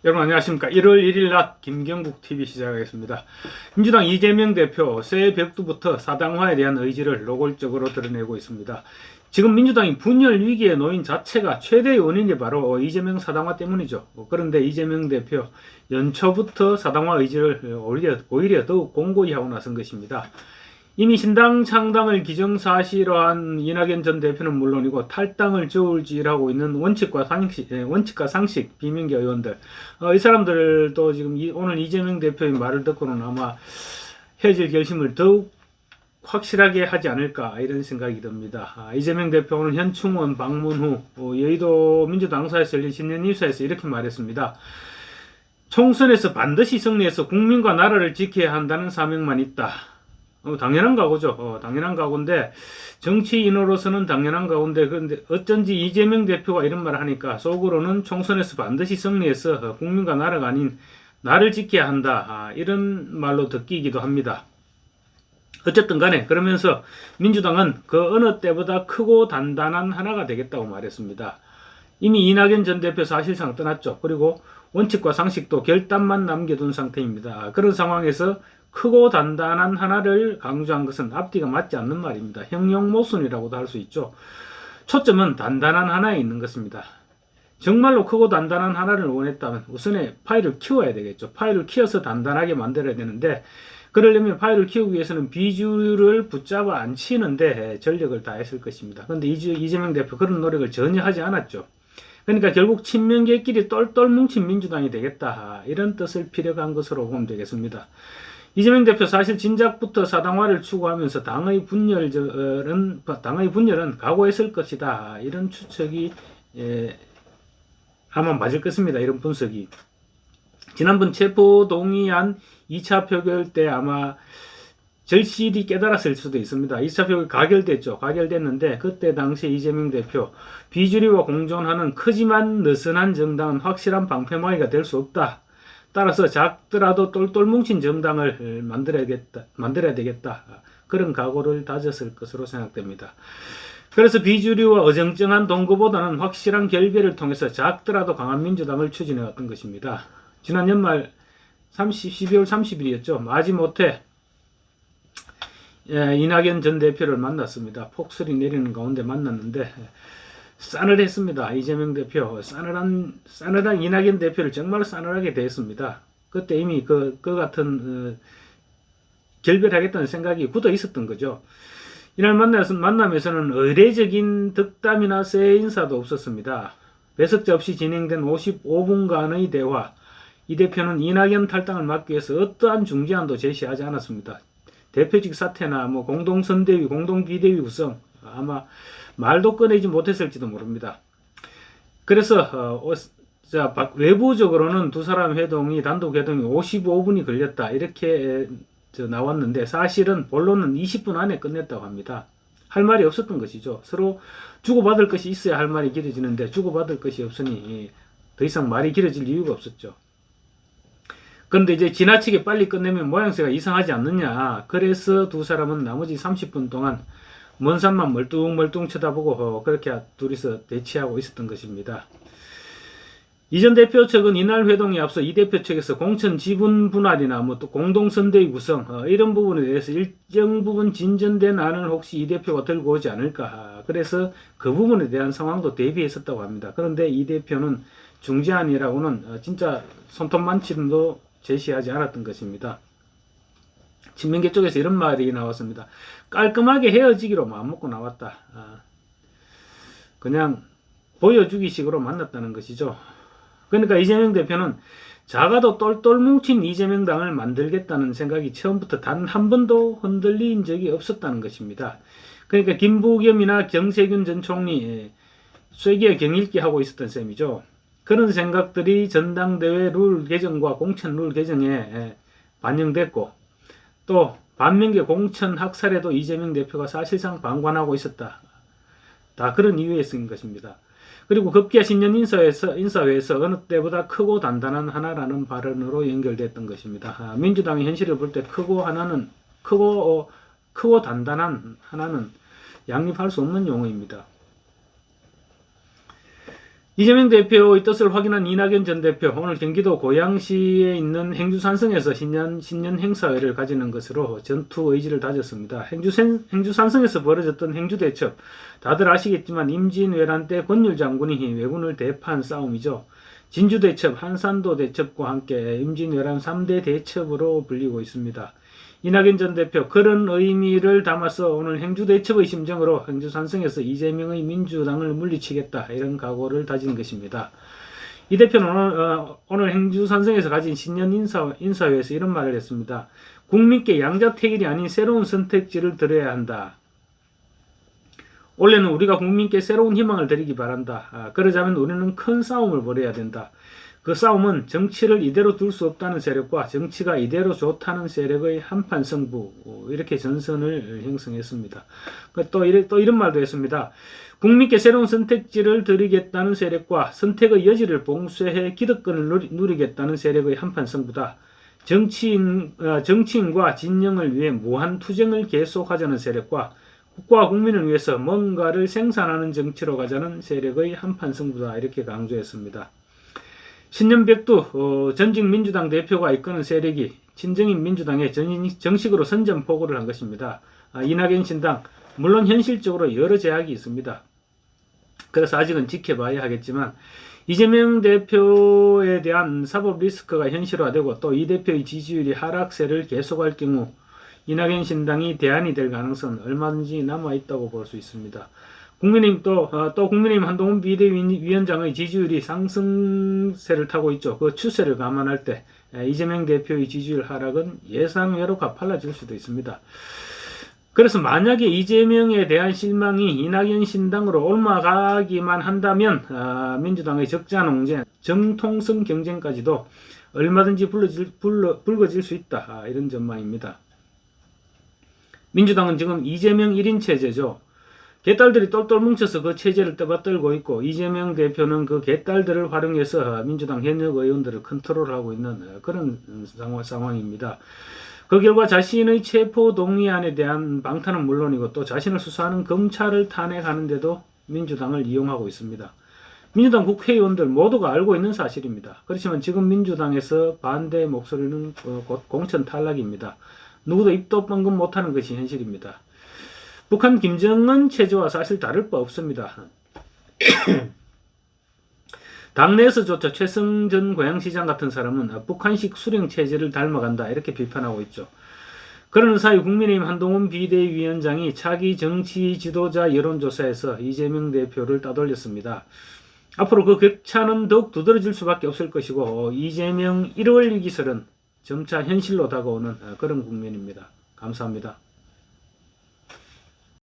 여러분 안녕하십니까. 1월 1일 낮 김경국TV 시작하겠습니다. 민주당 이재명 대표 새 벽두부터 사당화에 대한 의지를 노골적으로 드러내고 있습니다. 지금 민주당이 분열 위기에 놓인 자체가 최대의 원인이 바로 이재명 사당화 때문이죠. 그런데 이재명 대표 연초부터 사당화 의지를 오히려 더욱 공고히 하고 나선 것입니다. 이미 신당 창당을 기정사실화한 이낙연 전 대표는 물론이고 탈당을 저울질하고 있는 원칙과 상식 비명계 의원들, 이 사람들도 지금 오늘 이재명 대표의 말을 듣고는 아마 헤어질 결심을 더욱 확실하게 하지 않을까 이런 생각이 듭니다. 이재명 대표 오늘 현충원 방문 후 여의도 민주당사에서 열린 신년 인사에서 이렇게 말했습니다. 총선에서 반드시 승리해서 국민과 나라를 지켜야 한다는 사명만 있다. 당연한 각오죠. 당연한 각오인데 정치인으로서는 당연한 각오인데, 그런데 어쩐지 이재명 대표가 이런 말을 하니까 속으로는 총선에서 반드시 승리해서 국민과 나라가 아닌 나를 지켜야 한다, 이런 말로 듣기도 합니다. 어쨌든 간에 그러면서 민주당은 그 어느 때보다 크고 단단한 하나가 되겠다고 말했습니다. 이미 이낙연 전 대표 사실상 떠났죠. 그리고 원칙과 상식도 결단만 남겨둔 상태입니다. 그런 상황에서 크고 단단한 하나를 강조한 것은 앞뒤가 맞지 않는 말입니다. 형용모순이라고도 할 수 있죠. 초점은 단단한 하나에 있는 것입니다. 정말로 크고 단단한 하나를 원했다면 우선에 파일을 키워야 되겠죠. 파일을 키워서 단단하게 만들어야 되는데, 그러려면 파일을 키우기 위해서는 비주류를 붙잡아 앉히는데 전력을 다했을 것입니다. 그런데 이재명 대표 그런 노력을 전혀 하지 않았죠. 그러니까 결국 친명계끼리 똘똘 뭉친 민주당이 되겠다, 이런 뜻을 피력한 것으로 보면 되겠습니다. 이재명 대표 사실 진작부터 사당화를 추구하면서 당의 분열은 각오했을 것이다, 이런 추측이 아마 맞을 것입니다. 이런 분석이. 지난번 체포동의안 2차 표결 때 아마 절실히 깨달았을 수도 있습니다. 2차 표결 가결됐죠. 가결됐는데 그때 당시 이재명 대표 비주류와 공존하는 크지만 느슨한 정당은 확실한 방패막이가 될 수 없다. 따라서 작더라도 똘똘 뭉친 정당을 만들어야 되겠다. 그런 각오를 다졌을 것으로 생각됩니다. 그래서 비주류와 어정쩡한 동거보다는 확실한 결별을 통해서 작더라도 강한 민주당을 추진해왔던 것입니다. 지난 연말 12월 30일이었죠. 마지못해 이낙연 전 대표를 만났습니다. 폭설이 내리는 가운데 만났는데 싸늘했습니다. 이재명 대표 싸늘한 이낙연 대표를 정말 싸늘하게 대했습니다. 그때 이미 그 같은 결별하겠다는 생각이 굳어 있었던 거죠. 이날 만남에서는 의례적인 덕담이나 새 인사도 없었습니다. 배석자 없이 진행된 55분간의 대화. 이 대표는 이낙연 탈당을 막기 위해서 어떠한 중재안도 제시하지 않았습니다. 대표직 사퇴나 공동선대위, 공동비대위 구성, 아마 말도 꺼내지 못했을지도 모릅니다. 그래서 외부적으로는 두 사람 회동이 단독 회동이 55분이 걸렸다, 이렇게 나왔는데 사실은 본론은 20분 안에 끝냈다고 합니다. 할 말이 없었던 것이죠. 서로 주고받을 것이 있어야 할 말이 길어지는데 주고받을 것이 없으니 더 이상 말이 길어질 이유가 없었죠. 그런데 이제 지나치게 빨리 끝내면 모양새가 이상하지 않느냐. 그래서 두 사람은 나머지 30분 동안 먼 산만 멀뚱멀뚱 쳐다보고 그렇게 둘이서 대치하고 있었던 것입니다. 이 전 대표 측은 이날 회동에 앞서 이 대표 측에서 공천 지분 분할이나 또 공동선대위 구성, 이런 부분에 대해서 일정 부분 진전된 안을 혹시 이 대표가 들고 오지 않을까. 그래서 그 부분에 대한 상황도 대비했었다고 합니다. 그런데 이 대표는 중재안이라고는 진짜 손톱만침도 제시하지 않았던 것입니다. 친명계 쪽에서 이런 말이 나왔습니다. 깔끔하게 헤어지기로 마음먹고 나왔다. 그냥 보여주기 식으로 만났다는 것이죠. 그러니까 이재명 대표는 작아도 똘똘 뭉친 이재명당을 만들겠다는 생각이 처음부터 단 한 번도 흔들린 적이 없었다는 것입니다. 그러니까 김부겸이나 정세균 전 총리 쐐기에 경읽기 하고 있었던 셈이죠. 그런 생각들이 전당대회 룰 개정과 공천 룰 개정에 반영됐고, 또 반면계 공천 학살에도 이재명 대표가 사실상 방관하고 있었다. 다 그런 이유에 쓴 것입니다. 그리고 급기야 신년 인사회에서 어느 때보다 크고 단단한 하나라는 발언으로 연결됐던 것입니다. 민주당의 현실을 볼 때 크고 단단한 하나는 양립할 수 없는 용어입니다. 이재명 대표의 뜻을 확인한 이낙연 전 대표, 오늘 경기도 고양시에 있는 행주산성에서 신년 행사회를 가지는 것으로 전투 의지를 다졌습니다. 행주산성에서 벌어졌던 행주대첩, 다들 아시겠지만 임진왜란 때 권율 장군이 왜군을 대파한 싸움이죠. 진주대첩, 한산도 대첩과 함께 임진왜란 3대 대첩으로 불리고 있습니다. 이낙연 전 대표, 그런 의미를 담아서 오늘 행주대첩의 심정으로 행주산성에서 이재명의 민주당을 물리치겠다, 이런 각오를 다진 것입니다. 이 대표는 오늘 행주산성에서 가진 신년 인사회에서 이런 말을 했습니다. 국민께 양자택일이 아닌 새로운 선택지를 드려야 한다. 올해는 우리가 국민께 새로운 희망을 드리기 바란다. 그러자면 우리는 큰 싸움을 벌여야 된다. 그 싸움은 정치를 이대로 둘 수 없다는 세력과 정치가 이대로 좋다는 세력의 한판 승부, 이렇게 전선을 형성했습니다. 또 이런 말도 했습니다. 국민께 새로운 선택지를 드리겠다는 세력과 선택의 여지를 봉쇄해 기득권을 누리겠다는 세력의 한판 승부다. 정치인과 진영을 위해 무한 투쟁을 계속하자는 세력과 국가와 국민을 위해서 뭔가를 생산하는 정치로 가자는 세력의 한판 승부다, 이렇게 강조했습니다. 신년백두 전직 민주당 대표가 이끄는 세력이 친정인 민주당에 정식으로 선전포고를 한 것입니다. 이낙연 신당, 물론 현실적으로 여러 제약이 있습니다. 그래서 아직은 지켜봐야 하겠지만 이재명 대표에 대한 사법 리스크가 현실화되고 또 이 대표의 지지율이 하락세를 계속할 경우 이낙연 신당이 대안이 될 가능성은 얼마든지 남아있다고 볼 수 있습니다. 국민의힘 한동훈 비대위원장의 지지율이 상승세를 타고 있죠. 그 추세를 감안할 때 이재명 대표의 지지율 하락은 예상외로 가팔라질 수도 있습니다. 그래서 만약에 이재명에 대한 실망이 이낙연 신당으로 옮아가기만 한다면 민주당의 적자 농제, 정통성 경쟁까지도 얼마든지 불거질 수 있다, 이런 전망입니다. 민주당은 지금 이재명 1인 체제죠. 개딸들이 똘똘 뭉쳐서 그 체제를 떠받들고 있고 이재명 대표는 그 개딸들을 활용해서 민주당 현역 의원들을 컨트롤하고 있는 그런 상황입니다. 그 결과 자신의 체포 동의안에 대한 방탄은 물론이고 또 자신을 수사하는 검찰을 탄핵하는데도 민주당을 이용하고 있습니다. 민주당 국회의원들 모두가 알고 있는 사실입니다. 그렇지만 지금 민주당에서 반대 목소리는 곧 공천 탈락입니다. 누구도 입도 뻥긋 못하는 것이 현실입니다. 북한 김정은 체제와 사실 다를 바 없습니다. 당내에서조차 최승전 고양시장 같은 사람은 북한식 수령 체제를 닮아간다, 이렇게 비판하고 있죠. 그러는 사이 국민의힘 한동훈 비대위원장이 차기 정치 지도자 여론조사에서 이재명 대표를 따돌렸습니다. 앞으로 그 격차는 더욱 두드러질 수밖에 없을 것이고 이재명 1월 위기설은 점차 현실로 다가오는 그런 국면입니다. 감사합니다.